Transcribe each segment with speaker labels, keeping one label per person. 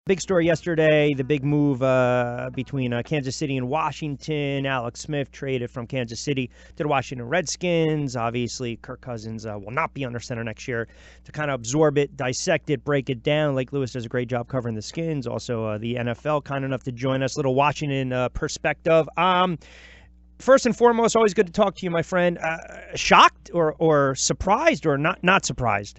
Speaker 1: Big story yesterday, the big move between Kansas City and Washington. Alex Smith traded from Kansas City to the Washington Redskins. Obviously, Kirk Cousins will not be under center next year. To kind of absorb it, dissect it, break it down, Lake Lewis does a great job covering the Skins. Also, the NFL, kind enough to join us. Little Washington perspective. First and foremost, always good to talk to you, my friend. Shocked or surprised or not surprised?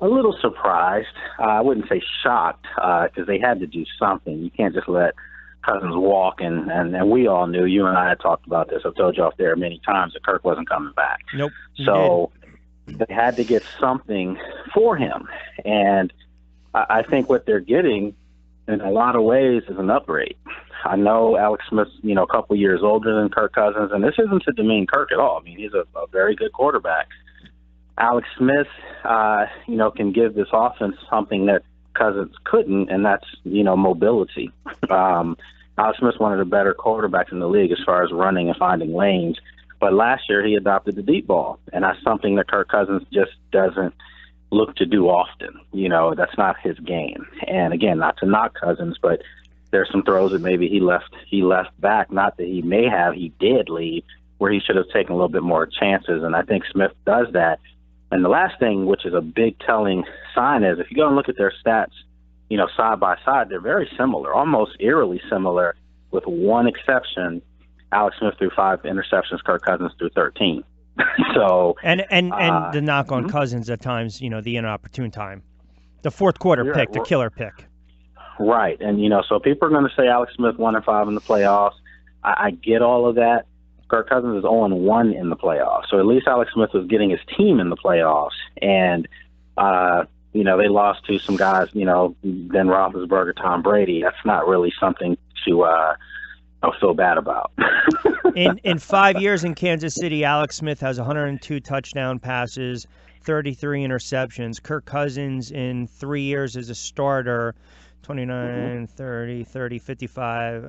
Speaker 2: A little surprised. I wouldn't say shocked because they had to do something. You can't just let Cousins walk, and we all knew. You and I had talked about this. I've told you off there many times that Kirk wasn't coming back.
Speaker 1: Nope.
Speaker 2: So they had to get something for him, and I think what they're getting in a lot of ways is an upgrade. I know Alex Smith's, a couple years older than Kirk Cousins, and this isn't to demean Kirk at all. I mean, he's a very good quarterback. Alex Smith, can give this offense something that Cousins couldn't, and that's, mobility. Alex Smith's one of the better quarterbacks in the league as far as running and finding lanes. But last year he adopted the deep ball, and that's something that Kirk Cousins just doesn't look to do often. That's not his game. And again, not to knock Cousins, but there's some throws that maybe he left back. Not that he did leave, where he should have taken a little bit more chances. And I think Smith does that. And the last thing, which is a big telling sign, is if you go and look at their stats, side by side, they're very similar, almost eerily similar, with one exception. Alex Smith threw 5 interceptions, Kirk Cousins threw 13. So
Speaker 1: and the knock on Cousins at times, the inopportune time, the fourth quarter pick, the killer pick.
Speaker 2: Right, and so people are going to say Alex Smith 1-5 in the playoffs. I get all of that. Kirk Cousins is 0-1 in the playoffs. So at least Alex Smith was getting his team in the playoffs. And, they lost to some guys, Ben Roethlisberger, Tom Brady. That's not really something to feel bad about.
Speaker 1: In 5 years in Kansas City, Alex Smith has 102 touchdown passes, 33 interceptions. Kirk Cousins in 3 years as a starter, 29, 30, 55,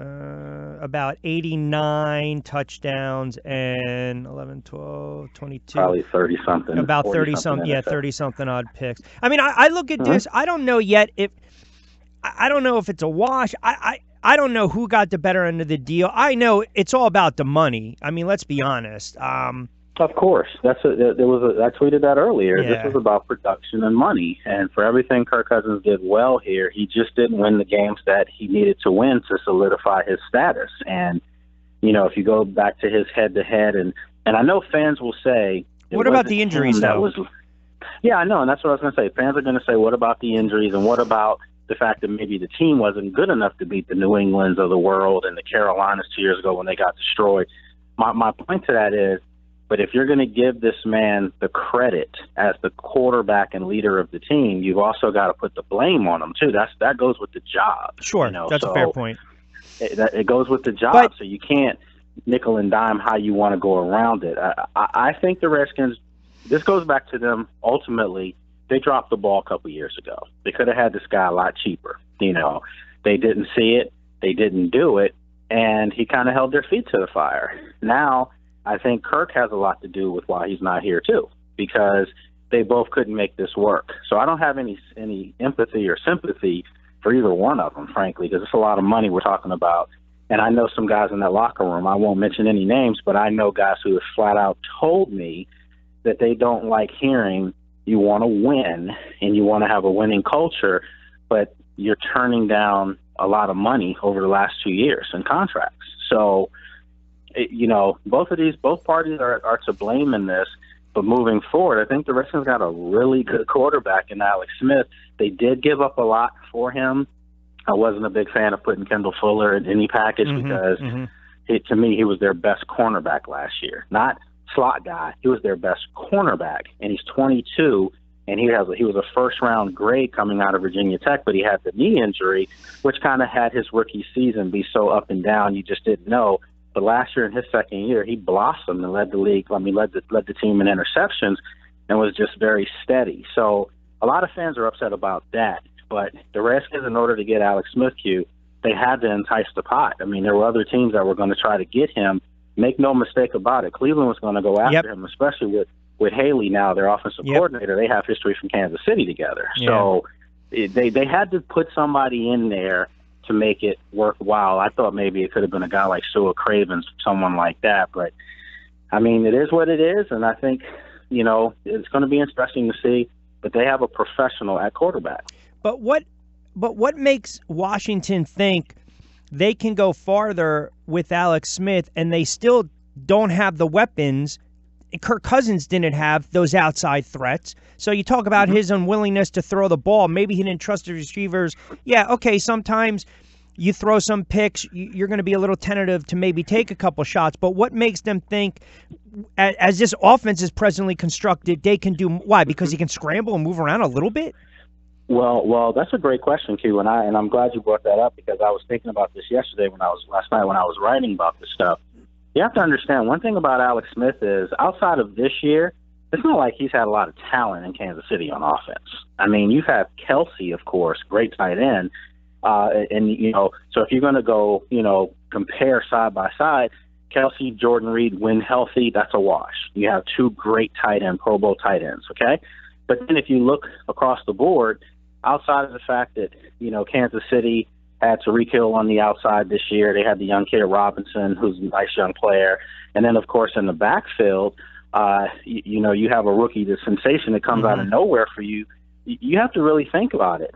Speaker 1: about 89 touchdowns and 11, 12, 22.
Speaker 2: Probably 30-something.
Speaker 1: About 30-something, 30-something odd picks. I mean, I look at this. I don't know yet if it's a wash. I don't know who got the better end of the deal. I know it's all about the money. I mean, let's be honest.
Speaker 2: Of course. I tweeted that earlier. Yeah. This was about production and money. And for everything Kirk Cousins did well here, he just didn't win the games that he needed to win to solidify his status. And, if you go back to his head-to-head, and I know fans will say...
Speaker 1: What about the injuries, though?
Speaker 2: Yeah, I know, and that's what I was going to say. Fans are going to say, what about the injuries, and what about the fact that maybe the team wasn't good enough to beat the New Englands of the world and the Carolinas 2 years ago when they got destroyed? My point to that is, but if you're going to give this man the credit as the quarterback and leader of the team, you've also got to put the blame on him, too. That goes with the job.
Speaker 1: Sure, that's a fair point.
Speaker 2: It goes with the job, so you can't nickel and dime how you want to go around it. I think the Redskins, this goes back to them ultimately. They dropped the ball a couple years ago. They could have had this guy a lot cheaper. They didn't see it. They didn't do it, and he kind of held their feet to the fire. Now, I think Kirk has a lot to do with why he's not here, too, because they both couldn't make this work. So I don't have any empathy or sympathy for either one of them, frankly, because it's a lot of money we're talking about. And I know some guys in that locker room. I won't mention any names, but I know guys who have flat out told me that they don't like hearing you want to win and you want to have a winning culture, but you're turning down a lot of money over the last 2 years in contracts. So, both parties are to blame in this. But moving forward, I think the Redskins got a really good quarterback in Alex Smith. They did give up a lot for him. I wasn't a big fan of putting Kendall Fuller in any package because to me, he was their best cornerback last year. Not slot guy. He was their best cornerback, and he's 22, and he was a first-round grade coming out of Virginia Tech, but he had the knee injury, which kind of had his rookie season be so up and down you just didn't know. But last year, in his second year, he blossomed and led the league. Led the team in interceptions and was just very steady. So a lot of fans are upset about that. But the Redskins, in order to get Alex Smith, they had to entice the pot. I mean, there were other teams that were going to try to get him. Make no mistake about it. Cleveland was going to go after him, especially with Haley now, their offensive coordinator. They have history from Kansas City together. So they had to put somebody in there to make it worthwhile. I thought maybe it could have been a guy like Sua Cravens, someone like that. But, I mean, it is what it is, and I think, you know, it's going to be interesting to see. But they have a professional at quarterback.
Speaker 1: But what makes Washington think they can go farther with Alex Smith and they still don't have the weapons? Kirk Cousins didn't have those outside threats. So you talk about his unwillingness to throw the ball. Maybe he didn't trust the receivers. Yeah, okay, sometimes you throw some picks, you're going to be a little tentative to maybe take a couple shots. But what makes them think, as this offense is presently constructed, they can do – why? Because he can scramble and move around a little bit?
Speaker 2: Well, that's a great question, Q, and I'm glad you brought that up because I was thinking about this last night when I was writing about this stuff. You have to understand one thing about Alex Smith is outside of this year, it's not like he's had a lot of talent in Kansas City on offense. I mean, you've had Kelsey, of course, great tight end, and you know, so if you're going to go, you know, compare side by side, Kelsey, Jordan Reed, when healthy, that's a wash. You have two great tight end, Pro Bowl tight ends, okay? But then if you look across the board, outside of the fact that, you know, Kansas City had Tyreek Hill on the outside this year. They had the young kid Robinson, who's a nice young player. And then, of course, in the backfield, you know, you have a rookie, the sensation that comes out of nowhere for you. You have to really think about it.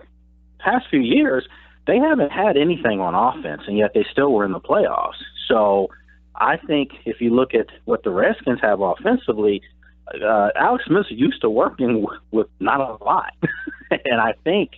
Speaker 2: Past few years, they haven't had anything on offense, and yet they still were in the playoffs. So I think if you look at what the Redskins have offensively, Alex Smith used to working with not a lot. And I think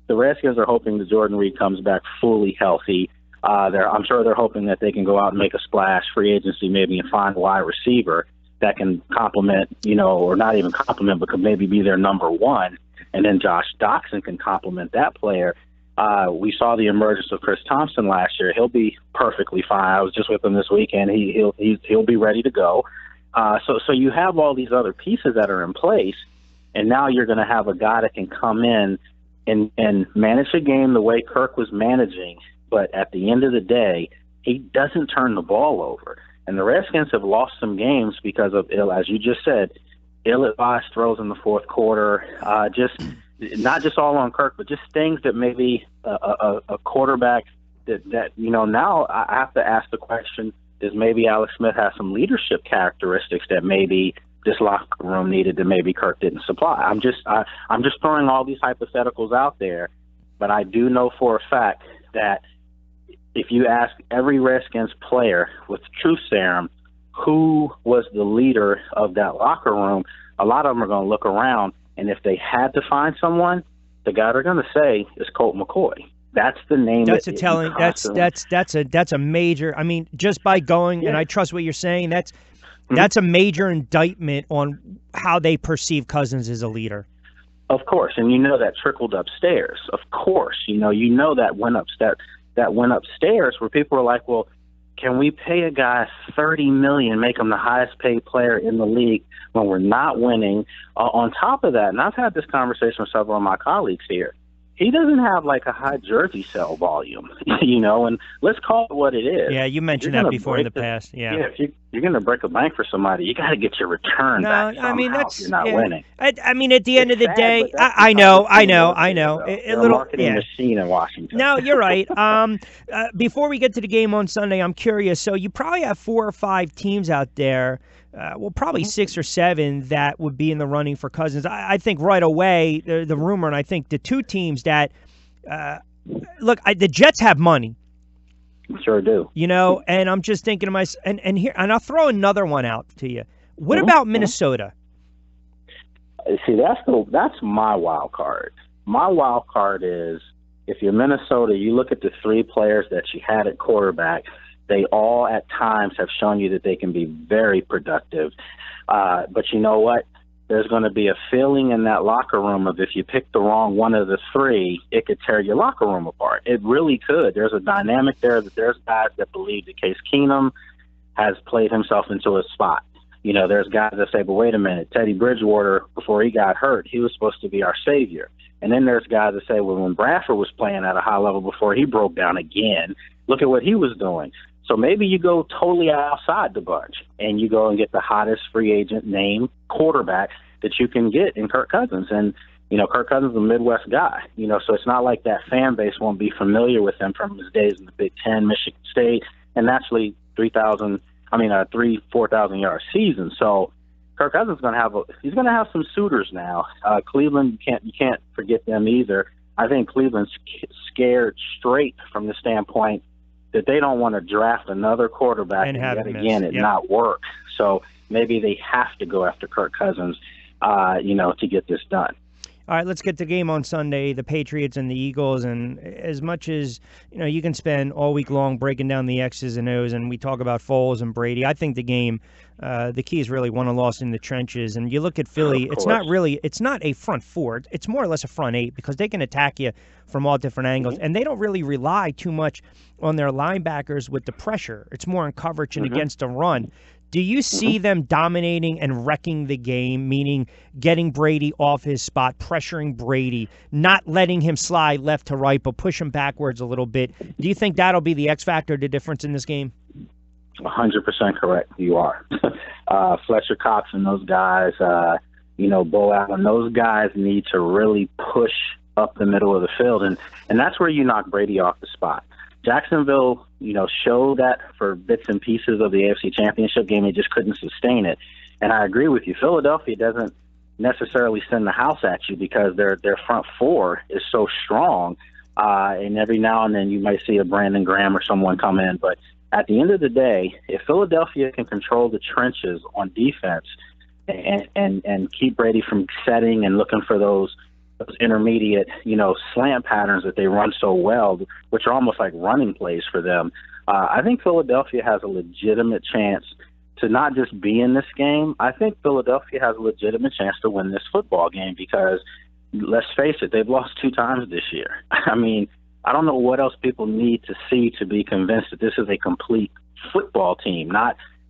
Speaker 2: the Redskins are hoping that Jordan Reed comes back fully healthy. I'm sure they're hoping that they can go out and make a splash, free agency maybe, and find a wide receiver that can complement, you know, or not even complement, but could maybe be their number one. And then Josh Doxson can complement that player. We saw the emergence of Chris Thompson last year. He'll be perfectly fine. I was just with him this weekend. He'll be ready to go. So you have all these other pieces that are in place, and now you're going to have a guy that can come in and manage a game the way Kirk was managing, but at the end of the day, he doesn't turn the ball over. And the Redskins have lost some games because of, as you just said, ill-advised throws in the fourth quarter, just not just all on Kirk, but just things that maybe a quarterback that you know, now I have to ask the question, does maybe Alex Smith have some leadership characteristics that maybe this locker room needed that maybe Kirk didn't supply? I'm just throwing all these hypotheticals out there, but I do know for a fact that if you ask every Redskins player with truth serum who was the leader of that locker room, a lot of them are going to look around, and if they had to find someone, the guy they're going to say is Colt McCoy. That's the name.
Speaker 1: That's that's a major. I mean, just by going, and I trust what you're saying. That's a major indictment on how they perceive Cousins as a leader.
Speaker 2: Of course, and you know that trickled upstairs. Of course, you know that went upstairs where people were like, well, can we pay a guy $30 million, make him the highest paid player in the league when we're not winning? On top of that, and I've had this conversation with several of my colleagues here, he doesn't have like a high jersey sale volume, you know, and let's call it what it is.
Speaker 1: Yeah, you mentioned that before in the past. Yeah,
Speaker 2: if you're going to break a bank for somebody, you got to get your return back somehow.
Speaker 1: I mean, that's,
Speaker 2: you're not winning.
Speaker 1: I mean, at the end of the day, I know. A little
Speaker 2: marketing machine in Washington.
Speaker 1: No, you're right. Before we get to the game on Sunday, I'm curious. So you probably have 4 or 5 teams out there. Probably 6 or 7 that would be in the running for Cousins. I think right away, the rumor, and I think the 2 teams that, the Jets have money.
Speaker 2: Sure do.
Speaker 1: You know, and I'm just thinking to myself, and I'll throw another one out to you. What about Minnesota?
Speaker 2: See, that's my wild card. My wild card is, if you're Minnesota, you look at the 3 players that you had at quarterback. They all at times have shown you that they can be very productive. But you know what? There's going to be a feeling in that locker room of if you pick the wrong one of the 3, it could tear your locker room apart. It really could. There's a dynamic there that there's guys that believe that Case Keenum has played himself into a spot. You know, there's guys that say, but wait a minute, Teddy Bridgewater, before he got hurt, he was supposed to be our savior. And then there's guys that say, well, when Bradford was playing at a high level before he broke down again, look at what he was doing. So maybe you go totally outside the bunch and you go and get the hottest free agent name quarterback that you can get in Kirk Cousins. And, Kirk Cousins is a Midwest guy, so it's not like that fan base won't be familiar with him from his days in the Big Ten, Michigan State, and naturally 4,000 yard season. So Kirk Cousins is going to have some suitors now. Cleveland, you can't forget them either. I think Cleveland's scared straight from the standpoint that they don't want to draft another quarterback and yet again it not work. So maybe they have to go after Kirk Cousins, to get this done.
Speaker 1: All right, let's get the game on Sunday, the Patriots and the Eagles. And as much as, you can spend all week long breaking down the X's and O's, and we talk about Foles and Brady, I think the game, the key is really won and lost in the trenches. And you look at Philly, it's not a front four. It's more or less a front eight because they can attack you from all different angles. And they don't really rely too much on their linebackers with the pressure. It's more in coverage and against the run. Do you see them dominating and wrecking the game, meaning getting Brady off his spot, pressuring Brady, not letting him slide left to right, but push him backwards a little bit? Do you think that'll be the X factor, the difference in this game?
Speaker 2: 100% correct. You are. Fletcher Cox and those guys, Bo Allen, those guys need to really push up the middle of the field, and that's where you knock Brady off the spot. Jacksonville, showed that for bits and pieces of the AFC Championship game. They just couldn't sustain it. And I agree with you. Philadelphia doesn't necessarily send the house at you because their front four is so strong. And every now and then you might see a Brandon Graham or someone come in. But at the end of the day, if Philadelphia can control the trenches on defense and keep Brady from setting and looking for those intermediate, slant patterns that they run so well, which are almost like running plays for them, I think Philadelphia has a legitimate chance to not just be in this game. I think Philadelphia has a legitimate chance to win this football game because, let's face it, they've lost 2 times this year. I mean, I don't know what else people need to see to be convinced that this is a complete football team.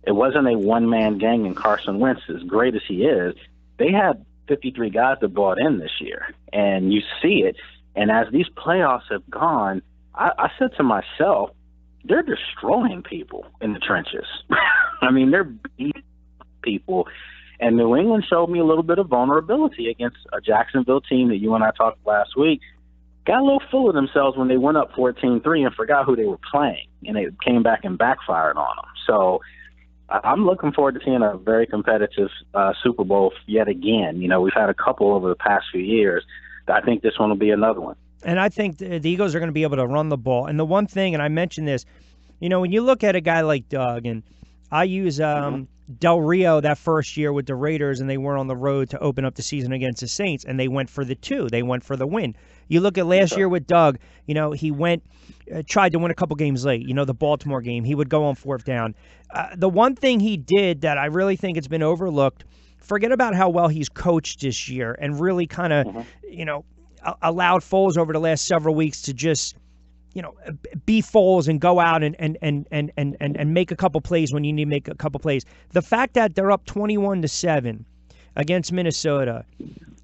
Speaker 2: It wasn't a one-man gang in Carson Wentz, as great as he is. They had 53 guys that bought in this year, and you see it. And as these playoffs have gone, I said to myself, they're destroying people in the trenches. I mean, they're beating people. And New England showed me a little bit of vulnerability against a Jacksonville team that you and I talked last week. Got a little full of themselves when they went up 14-3 and forgot who they were playing, and it came back and backfired on them. So I'm looking forward to seeing a very competitive Super Bowl yet again. We've had a couple over the past few years. I think this one will be another one.
Speaker 1: And I think the Eagles are going to be able to run the ball. And the one thing, and I mentioned this, when you look at a guy like Doug, and I use Del Rio that first year with the Raiders, and they were on the road to open up the season against the Saints, and they went for the 2. They went for the win. You look at last year with Doug, he went, tried to win a couple games late. The Baltimore game, he would go on 4th down. The one thing he did that I really think it's been overlooked, forget about how well he's coached this year and really kind of, allowed Foles over the last several weeks to just, be Foles and go out and make a couple plays when you need to make a couple plays. The fact that they're up 21-7 against Minnesota,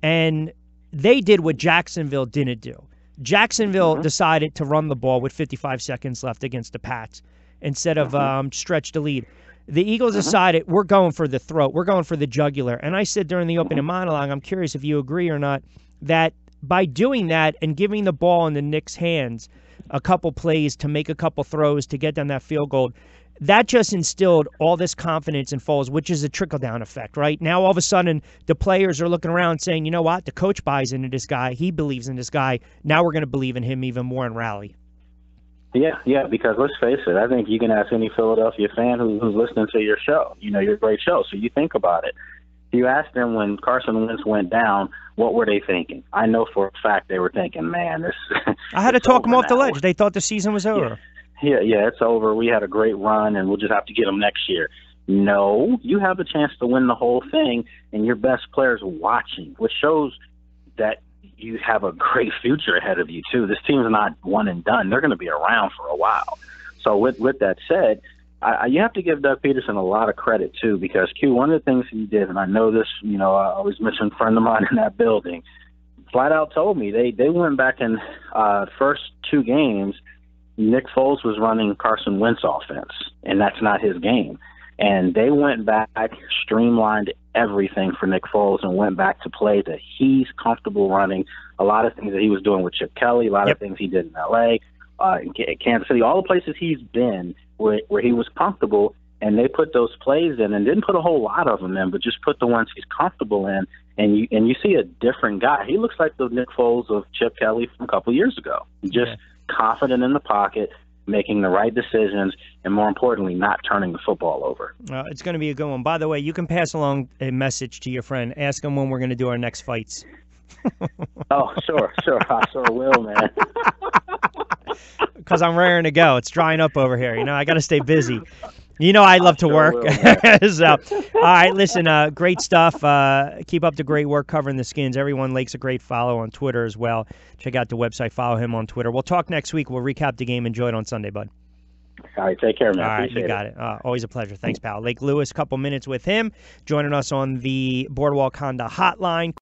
Speaker 1: and they did what Jacksonville didn't do. Jacksonville decided to run the ball with 55 seconds left against the Pats instead of stretch the lead. The Eagles decided, we're going for the throat. We're going for the jugular. And I said during the opening monologue, I'm curious if you agree or not, that by doing that and giving the ball in the Knicks' hands a couple plays to make a couple throws to get them that field goal, that just instilled all this confidence in Foles, which is a trickle-down effect, right? Now, all of a sudden, the players are looking around saying, you know what, the coach buys into this guy. He believes in this guy. Now we're going to believe in him even more and rally.
Speaker 2: Yeah, because let's face it, I think you can ask any Philadelphia fan who's listening to your show, your great show, so you think about it. You asked them when Carson Wentz went down, what were they thinking? I know for a fact they were thinking, man, this
Speaker 1: I had to talk them off the ledge. They thought the season was over.
Speaker 2: Yeah, it's over. We had a great run, and we'll just have to get them next year. No, you have a chance to win the whole thing, and your best players watching, which shows that you have a great future ahead of you, too. This team's not one and done. They're going to be around for a while. So with that said, you have to give Doug Peterson a lot of credit, too, because, Q, one of the things he did, and I know this, I always mention a friend of mine in that building, flat out told me they went back in first 2 games, Nick Foles was running Carson Wentz offense, and that's not his game. And they went back, streamlined everything for Nick Foles, and went back to play that he's comfortable running. A lot of things that he was doing with Chip Kelly, a lot of things he did in L.A., in Kansas City, all the places he's been where he was comfortable, and they put those plays in and didn't put a whole lot of them in, but just put the ones he's comfortable in, and you see a different guy. He looks like the Nick Foles of Chip Kelly from a couple years ago. Just confident in the pocket, making the right decisions, and more importantly, not turning the football over.
Speaker 1: It's going to be a good one. By the way, you can pass along a message to your friend. Ask him when we're going to do our next fights.
Speaker 2: Oh, sure. I sure will, man.
Speaker 1: Because I'm raring to go. It's drying up over here. I got to stay busy. I love to work. So, all right, listen, great stuff. Keep up the great work covering the Skins. Everyone Lake's a great follow on Twitter as well. Check out the website. Follow him on Twitter. We'll talk next week. We'll recap the game. Enjoy it on Sunday, bud.
Speaker 2: All right, take care, man.
Speaker 1: All right, you got it. Always a pleasure. Thanks, pal. Lake Lewis, couple minutes with him. Joining us on the Boardwalk Honda hotline.